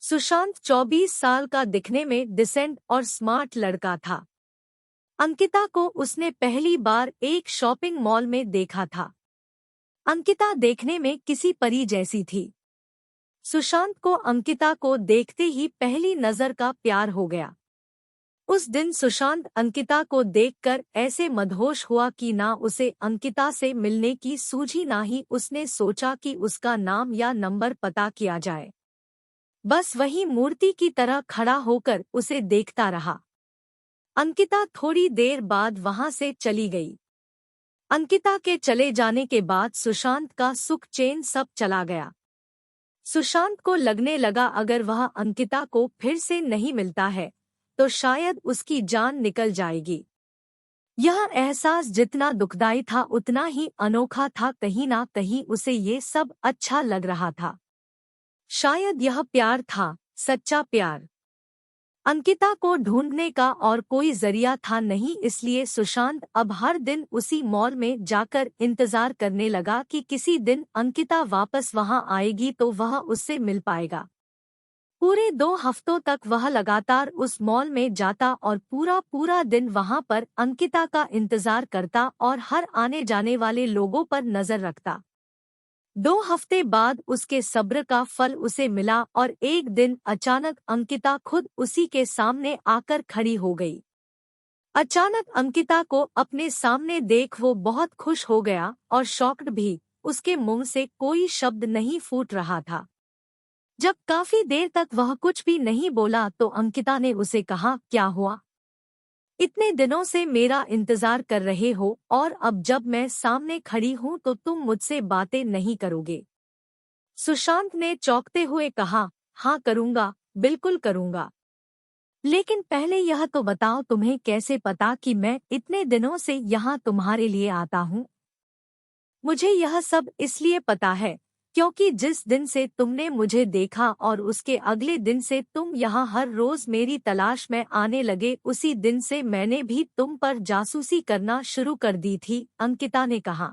सुशांत 24 साल का दिखने में डिसेंट और स्मार्ट लड़का था। अंकिता को उसने पहली बार एक शॉपिंग मॉल में देखा था। अंकिता देखने में किसी परी जैसी थी। सुशांत को अंकिता को देखते ही पहली नजर का प्यार हो गया। उस दिन सुशांत अंकिता को देखकर ऐसे मदहोश हुआ कि ना उसे अंकिता से मिलने की सूझी, ना ही उसने सोचा कि उसका नाम या नंबर पता किया जाए। बस वही मूर्ति की तरह खड़ा होकर उसे देखता रहा। अंकिता थोड़ी देर बाद वहां से चली गई। अंकिता के चले जाने के बाद सुशांत का सुख चैन सब चला गया। सुशांत को लगने लगा अगर वह अंकिता को फिर से नहीं मिलता है तो शायद उसकी जान निकल जाएगी। यह एहसास जितना दुखदाई था उतना ही अनोखा था। कहीं ना कहीं उसे ये सब अच्छा लग रहा था। शायद यह प्यार था, सच्चा प्यार। अंकिता को ढूंढने का और कोई जरिया था नहीं, इसलिए सुशांत अब हर दिन उसी मॉल में जाकर इंतजार करने लगा कि किसी दिन अंकिता वापस वहां आएगी तो वह उससे मिल पाएगा। पूरे 2 हफ्तों तक वह लगातार उस मॉल में जाता और पूरा पूरा दिन वहां पर अंकिता का इंतजार करता और हर आने जाने वाले लोगों पर नजर रखता। 2 हफ्ते बाद उसके सब्र का फल उसे मिला और एक दिन अचानक अंकिता खुद उसी के सामने आकर खड़ी हो गई। अचानक अंकिता को अपने सामने देख वो बहुत खुश हो गया और शॉक्ड भी। उसके मुंह से कोई शब्द नहीं फूट रहा था। जब काफी देर तक वह कुछ भी नहीं बोला तो अंकिता ने उसे कहा, क्या हुआ? इतने दिनों से मेरा इंतजार कर रहे हो और अब जब मैं सामने खड़ी हूं तो तुम मुझसे बातें नहीं करोगे? सुशांत ने चौंकते हुए कहा, हाँ करूंगा, बिल्कुल करूंगा। लेकिन पहले यह तो बताओ तुम्हें कैसे पता कि मैं इतने दिनों से यहाँ तुम्हारे लिए आता हूँ? मुझे यह सब इसलिए पता है क्योंकि जिस दिन से तुमने मुझे देखा और उसके अगले दिन से तुम यहाँ हर रोज मेरी तलाश में आने लगे, उसी दिन से मैंने भी तुम पर जासूसी करना शुरू कर दी थी, अंकिता ने कहा।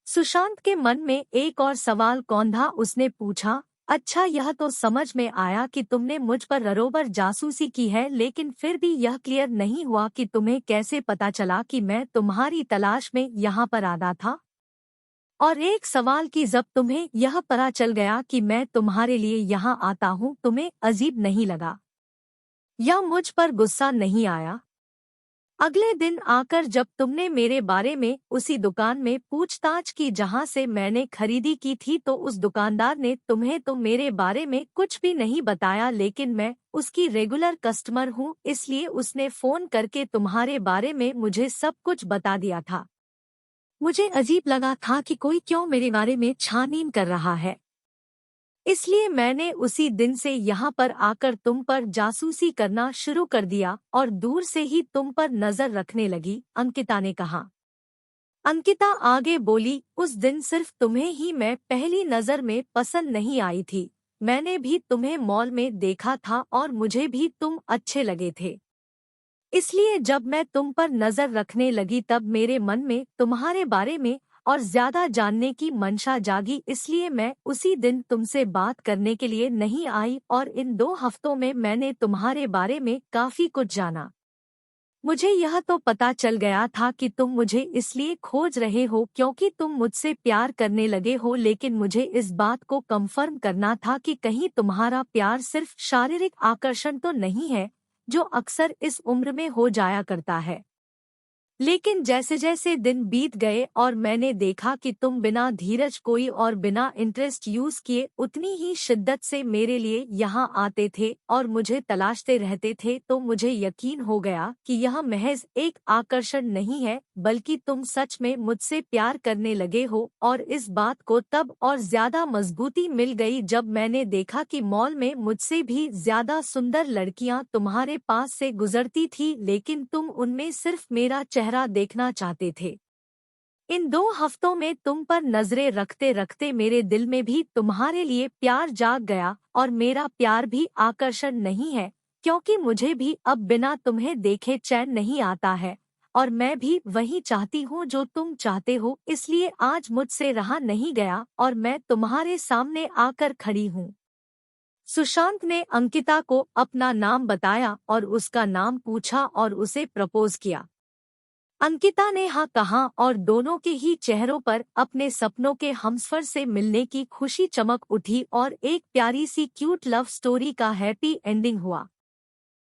सुशांत के मन में एक और सवाल कौंधा। उसने पूछा, अच्छा यह तो समझ में आया कि तुमने मुझ पर बरोबर जासूसी की है, लेकिन फिर भी यह क्लियर नहीं हुआ कि तुम्हें कैसे पता चला कि मैं तुम्हारी तलाश में यहाँ पर आया था। और एक सवाल कि जब तुम्हें यह पता चल गया कि मैं तुम्हारे लिए यहाँ आता हूँ, तुम्हें अजीब नहीं लगा या मुझ पर गुस्सा नहीं आया? अगले दिन आकर जब तुमने मेरे बारे में उसी दुकान में पूछताछ की जहाँ से मैंने खरीदी की थी तो उस दुकानदार ने तुम्हें तो मेरे बारे में कुछ भी नहीं बताया, लेकिन मैं उसकी रेगुलर कस्टमर हूँ इसलिए उसने फोन करके तुम्हारे बारे में मुझे सब कुछ बता दिया था। मुझे अजीब लगा था कि कोई क्यों मेरे बारे में छानबीन कर रहा है, इसलिए मैंने उसी दिन से यहाँ पर आकर तुम पर जासूसी करना शुरू कर दिया और दूर से ही तुम पर नजर रखने लगी, अंकिता ने कहा। अंकिता आगे बोली, उस दिन सिर्फ तुम्हें ही मैं पहली नजर में पसंद नहीं आई थी। मैंने भी तुम्हें मॉल में देखा था और मुझे भी तुम अच्छे लगे थे। इसलिए जब मैं तुम पर नजर रखने लगी तब मेरे मन में तुम्हारे बारे में और ज्यादा जानने की मंशा जागी, इसलिए मैं उसी दिन तुमसे बात करने के लिए नहीं आई और इन 2 हफ्तों में मैंने तुम्हारे बारे में काफी कुछ जाना। मुझे यह तो पता चल गया था कि तुम मुझे इसलिए खोज रहे हो क्योंकि तुम मुझसे प्यार करने लगे हो, लेकिन मुझे इस बात को कंफर्म करना था कि कहीं तुम्हारा प्यार सिर्फ शारीरिक आकर्षण तो नहीं है, जो अक्सर इस उम्र में हो जाया करता है। लेकिन जैसे जैसे दिन बीत गए और मैंने देखा कि तुम बिना धीरज कोई और बिना इंटरेस्ट यूज किए उतनी ही शिद्दत से मेरे लिए यहाँ आते थे और मुझे तलाशते रहते थे, तो मुझे यकीन हो गया कि यह महज एक आकर्षण नहीं है बल्कि तुम सच में मुझसे प्यार करने लगे हो। और इस बात को तब और ज्यादा मजबूती मिल गई जब मैंने देखा कि मॉल में मुझसे भी ज्यादा सुंदर लड़कियां तुम्हारे पास से गुजरती थी, लेकिन तुम उनमें सिर्फ मेरा चेहरा देखना चाहते थे। इन 2 हफ्तों में तुम पर नजरें रखते रखते मेरे दिल में भी तुम्हारे लिए प्यार जाग गया और मेरा प्यार भी आकर्षण नहीं है, क्योंकि मुझे भी अब बिना तुम्हें देखे चैन नहीं आता है और मैं भी वही चाहती हूँ जो तुम चाहते हो, इसलिए आज मुझसे रहा नहीं गया और मैं तुम्हारे सामने आकर खड़ी हूँ। सुशांत ने अंकिता को अपना नाम बताया और उसका नाम पूछा और उसे प्रपोज किया। अंकिता ने हाँ कहा और दोनों के ही चेहरों पर अपने सपनों के हमसफर से मिलने की खुशी चमक उठी और एक प्यारी सी क्यूट लव स्टोरी का हैप्पी एंडिंग हुआ।